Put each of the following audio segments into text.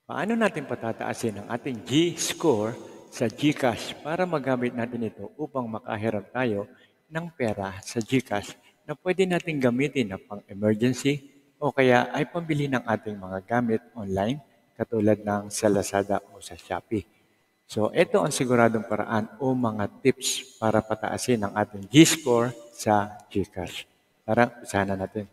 Paano natin patataasin ang ating G-score sa GCash para magamit natin ito upang makahiram tayo ng pera sa GCash na pwede natin gamitin na pang-emergency o kaya ay pambili ng ating mga gamit online katulad ng sa Lazada o sa Shopee. So ito ang siguradong paraan o mga tips para pataasin ang ating G-score sa GCash. Tara, usahan na natin.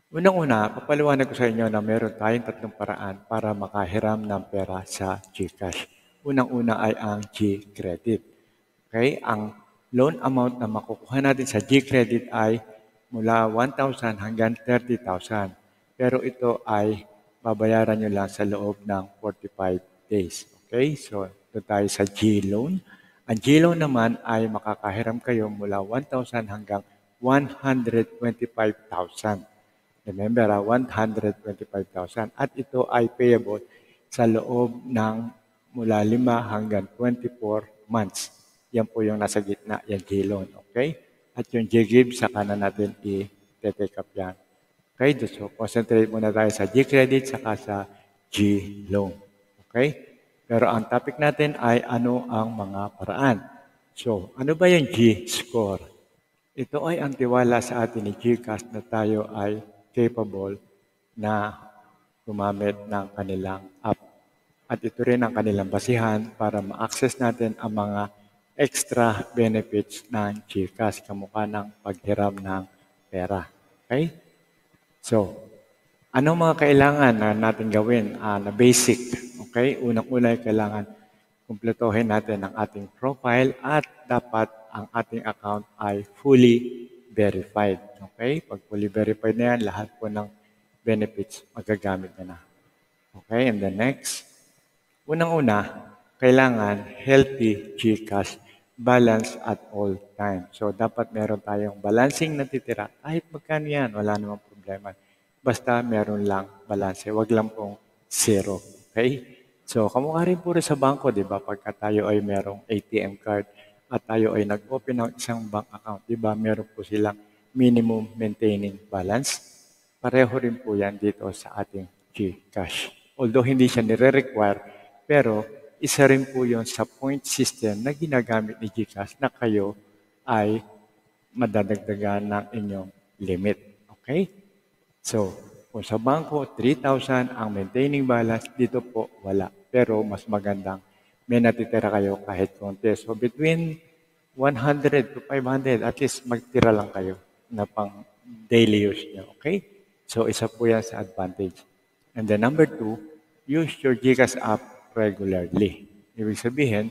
Unang-una, papaliwanag ko sa inyo na meron tayong tatlong paraan para makahiram ng pera sa GCash. Unang-una ay ang G-Credit. Okay? Ang loan amount na makukuha natin sa G-Credit ay mula 1,000 hanggang 30,000. Pero ito ay babayaran nyo lang sa loob ng 45 days. Okay? So, ito tayo sa G-Loan. Ang G-Loan naman ay makakahiram kayo mula 1,000 hanggang 125,000. Remember, 125,000. At ito ay payable sa loob ng mula 5 hanggang 24 months. Yan po yung nasa gitna, yung G-loan. Okay? At yung G-give, saka na natin i-take up yan. Okay? So, concentrate muna tayo sa G-credit, saka sa G-loan. Okay? Pero ang topic natin ay ano ang mga paraan. So, ano ba yung G-score? Ito ay ang tiwala sa atin ni GCash na tayo ay capable na gumamit ng kanilang app. At ito rin ang kanilang basihan para ma-access natin ang mga extra benefits ng GCash kamukha ng paghiram ng pera. Okay? So, anong mga kailangan na natin gawin na basic? Okay? Unang-una ay kailangan kumpletuhin natin ang ating profile at dapat ang ating account ay fully verified. Okay? Pag fully verified na yan, lahat po ng benefits magagamit na. Okay? And the next, unang-una, kailangan healthy GCash balance at all time. So, dapat meron tayong balancing natitira. Kahit magkano yan, wala namang problema. Basta meron lang balance. Huwag lang pong zero. Okay? So, kamukha rin po rin sa bangko, di ba? Pagka tayo ay merong ATM card at tayo ay nag-open ng isang bank account, di ba? Meron po silang minimum maintaining balance. Pareho rin po yan dito sa ating GCash. Although hindi siya nire-require, pero isa rin po yon sa point system na ginagamit ni GCash na kayo ay madadagdagan ng inyong limit. Okay? So, kung sa bangko, 3,000 ang maintaining balance, dito po wala. Pero mas magandang may natitira kayo kahit konti. So, between 100 to 500, at least magtira lang kayo na pang daily use nyo. Okay? So, isa po yan sa advantage. And then number 2, use your GCash app regularly. Ibig sabihin,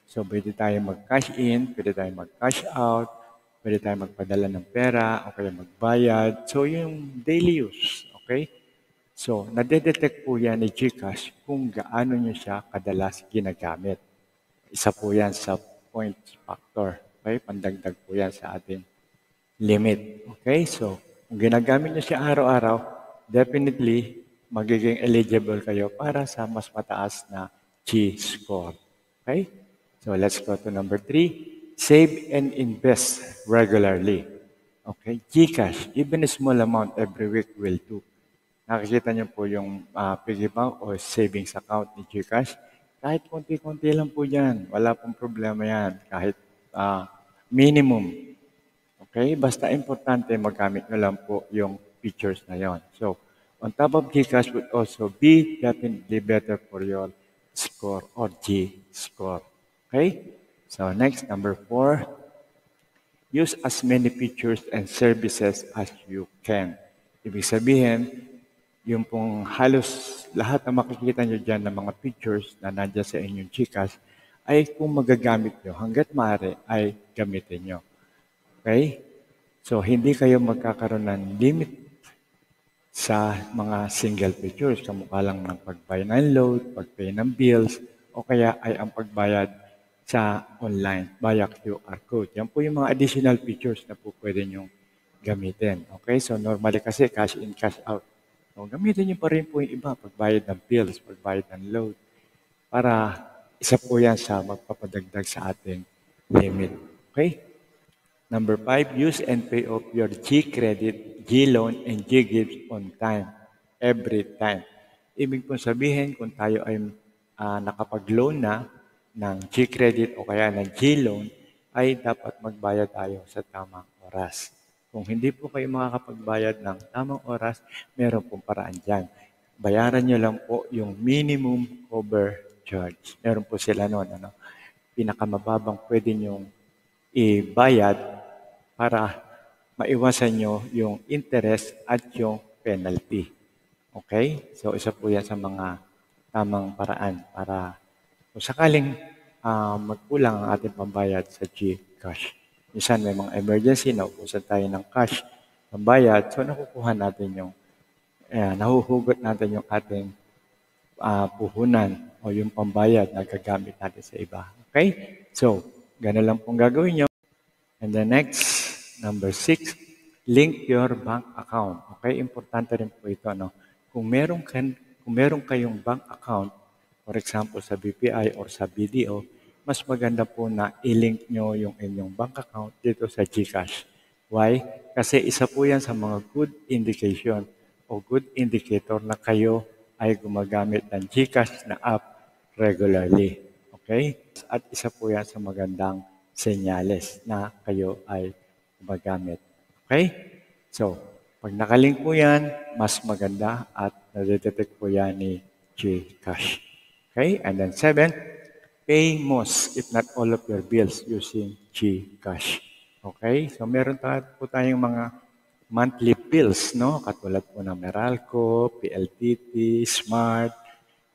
so pwede tayo mag-cash in, pwede tayo mag-cash out, pwede tayo magpadala ng pera, o kaya magbayad. So, yung daily use. Okay? So, nadedetect po yan ni GCash kung gaano nyo siya kadalas ginagamit. Isa po yan sa point factor. Okay? Pandagdag po yan sa ating limit. Okay? So, kung ginagamit nyo siya araw-araw, definitely magiging eligible kayo para sa mas mataas na G-score. Okay? So, let's go to number 3. Save and invest regularly. Okay? GCash, even a small amount every week will do. Nakikita niyo po yung piggy bank o savings account ni GCash. Kahit konti-konti lang po yan. Wala pong problema yan. Kahit minimum. Okay? Basta importante magamit nyo lang po yung features na yon. So, on top of GCash would also be definitely better for your score or G-score. Okay? So, next, number 4. Use as many features and services as you can. Ibig sabihin, yung pong halos lahat na makikita nyo dyan ng mga features na nandiyan sa inyong GCash ay kung magagamit nyo, hanggat maaari ay gamitin nyo. Okay? So, hindi kayo magkakaroon ng limit sa mga single features. Kamukha lang ng pag-buy ng load, pag-pay ng bills, o kaya ay ang pagbayad sa online via QR code. Yan po yung mga additional features na po pwede nyo gamitin. Okay? So, normally kasi cash in, cash out. So, gamitin nyo pa rin po yung iba, pagbayad ng bills, pagbayad ng load, para isa po yan sa magpapadagdag sa ating limit. Okay? Number 5, use and pay off your G-credit, G-loan, and G-gifts on time every time. Ibig pong sabihin, kung tayo ay nakapag-loan na ng G-credit o kaya ng G-loan, ay dapat magbayad tayo sa tamang oras. Kung hindi po kayo makakapagbayad ng tamang oras, meron pong paraan dyan. Bayaran nyo lang po yung minimum cover charge. Meron po sila noon. Pinakamababang pwede nyong ibayad para maiwasan nyo yung interest at yung penalty. Okay? So, isa po yan sa mga tamang paraan para kung sakaling magkulang ang ating pambayad sa GCash. Minsan may mga emergency, naubusan tayo ng cash pambayad, so nakukuha natin yung, nahuhugot natin yung ating puhunan o yung pambayad na gagamit natin sa iba. Okay? So, ganun lang pong gagawin nyo. And the next, number 6, link your bank account. Okay? Importante rin po ito. Kung meron kayong bank account, for example, sa BPI or sa BDO, mas maganda po na i-link nyo yung inyong bank account dito sa GCash. Why? Kasi isa po yan sa mga good indication o good indicator na kayo ay gumagamit ng GCash na app regularly. Okay? At isa po yan sa magandang senyales na kayo ay gumagamit. Okay? So, pag nakalink po yan, mas maganda at nadetect po yan ni GCash. Okay? And then 7, pay most, if not all of your bills using GCash. Okay? So, meron po tayong mga monthly bills, no? Katulad po ng Meralco, PLDT, Smart,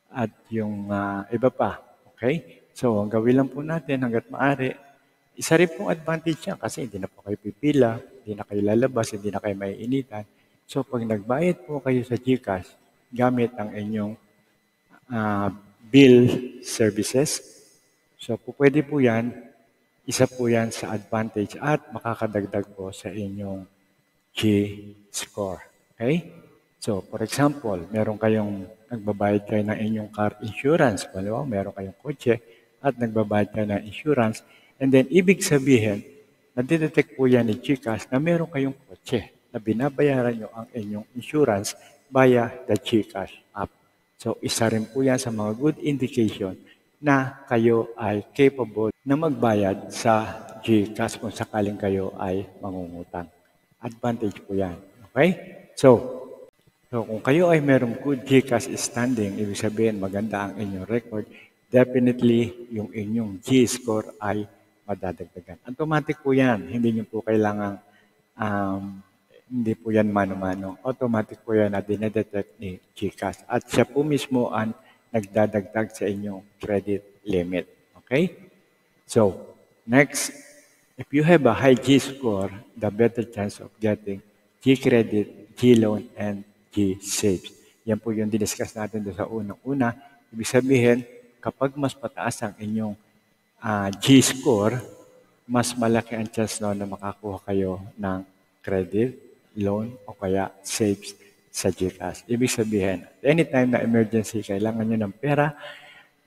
at yung iba pa. Okay? So, ang gawin lang po natin hanggat maaari, isa rin pong advantage yan kasi hindi na po kayo pipila, hindi na kayo lalabas, hindi na kayo maiinitan. So, pag nagbayad po kayo sa GCash, gamit ang inyong bill services, so po pwede po yan, isa po yan sa advantage at makakadagdag po sa inyong G-score. Okay? So, for example, meron kayong nagbabayad kayo ng inyong car insurance. Kung meron kayong kotse at nagbabayad kayo ng insurance. And then, ibig sabihin, nadidetect po yan ni GCash na meron kayong kotse na binabayaran nyo ang inyong insurance via the GCash app. So, isa rin po yan sa mga good indication na kayo ay capable na magbayad sa GCash kung sakaling kayo ay mangungutang. Advantage po yan. Okay? So kung kayo ay merong good GCash standing, ibig sabihin maganda ang inyong record, definitely yung inyong G-score ay madadagdagan. Automatic po yan. Hindi nyo po kailangan hindi po yan mano-mano. Automatic po yan na dinedetect ni GCash. At siya po mismo ang nagdadagdag sa inyong credit limit. Okay? So, next, if you have a high G-score, the better chance of getting G-credit, G-loan, and G-saves. Yan po yung diniscuss natin doon sa unang-una. Ibig sabihin, kapag mas pataas ang inyong G-score, mas malaki ang chance na makakuha kayo ng credit, loan, o kaya saves sa GCash. Ibig sabihin, anytime na emergency, kailangan nyo ng pera,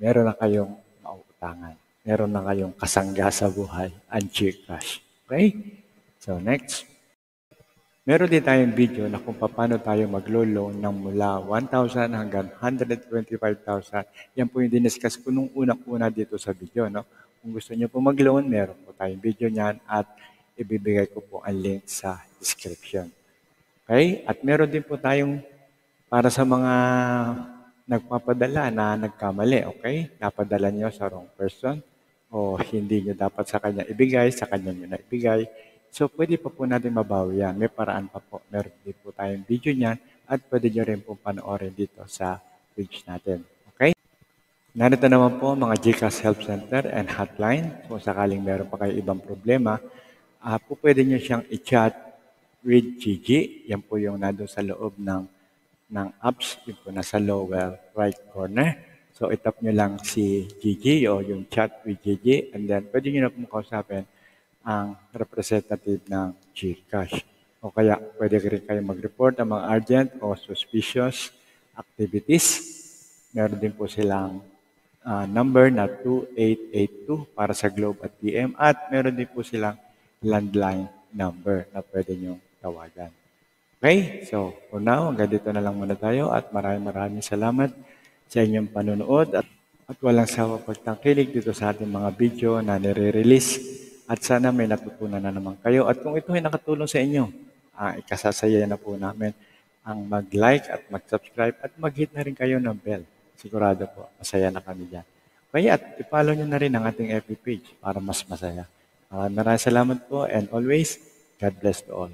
meron na kayong mauutangan. Meron na kayong kasangga sa buhay, ang GCash. Okay? So, next. Meron din tayong video na kung paano tayo maglo-loan ng mula 1,000 hanggang 125,000. Yan po yung diniscuss ko nung unang-una dito sa video. No? Kung gusto nyo po mag-loan, meron po tayong video niyan at ibibigay ko po ang link sa description. Okay? At meron din po tayong para sa mga nagpapadala na nagkamali, okay? Napadala nyo sa wrong person o hindi nyo dapat sa kanya ibigay, sa kanya nyo na ibigay. So, pwede pa po natin mabawi yan. May paraan pa po. Meron din po tayong video niyan at pwede nyo rin po panoorin dito sa page natin. Okay? Narito naman po mga GCash Help Center and Hotline. Kung sakaling meron pa kayo ibang problema, po pwede nyo siyang i-chat with Gigi. Yan po yung nandun sa loob ng apps. Yun po nasa lower right corner. So, itap nyo lang si Gigi o yung chat with Gigi. And then, pwede nyo na pong kausapin ang representative ng GCash. O kaya, pwede rin kayo mag-report ng mga urgent o suspicious activities. Meron din po silang number na 2882 para sa Globe at PM. At meron din po silang landline number na pwede nyo tawagan. Okay? So, for now, hanggang dito na lang muna tayo at maraming salamat sa inyong panonood at walang sawa pagtangkilik dito sa ating mga video na nire-release at sana may natutunan na naman kayo. At kung ito ay nakatulong sa inyo, ikasasaya na po namin ang mag-like at mag-subscribe at mag-hit na rin kayo ng bell. Sigurado po, masaya na kami dyan. Kaya at i-follow nyo na rin ang ating FB page para mas masaya. Maraming salamat po and always, God bless to all.